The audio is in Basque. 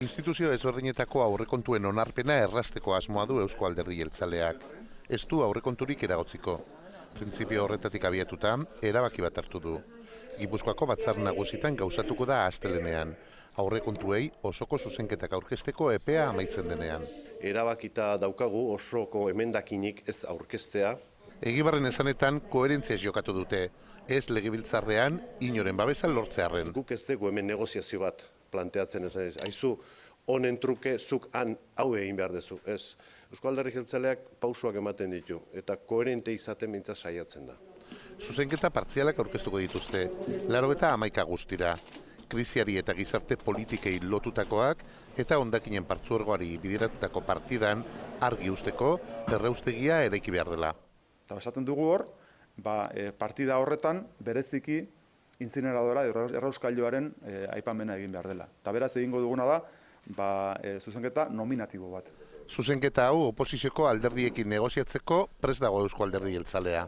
Instituzio ezberdinetako aurrekontuen onarpena errazteko asmoa du Eusko Alderdi Jeltzaleak. Ez du aurrekonturik eragotziko. Printzipio horretatik abiatuta, erabaki bat hartu du. Gipuzkoako batzar nagusitan gauzatuko da astelehenean. Aurrekontuei osoko zuzenketak aurkezteko epea amaitzen denean. Erabakita daukagu osoko emendakinik ez aurkeztea. Egibarren esanetan koherentziaz jokatu dute. Ez legebiltzarrean inoren babesa lortzearren. Guk ez dugu hemen negoziazio bat planteatzen ez. Aizu, honen truke zuk han hau egin behar dezu. Ez, Eusko Alderdi Jeltzaleak pausuak ematen ditu eta koherente izaten mintzat saiatzen da. Zuzenketa partzialak aurkeztuko dituzte, 91 guztira. Krisiari eta gizarte politikei lotutakoak eta hondakinen partzuergoari bideratutako partidan argi usteko erraustegia eraiki behar dela. Eta esaten dugu hor, partida horretan bereziki inzineradora errauskailuaren aipamena egin behar dela. Eta beraz egingo duguna da, zuzenketa nominatibo bat. Zuzenketa hau oposizioko alderdiekin negoziatzeko prest dago Eusko Alderdi Jeltzalea.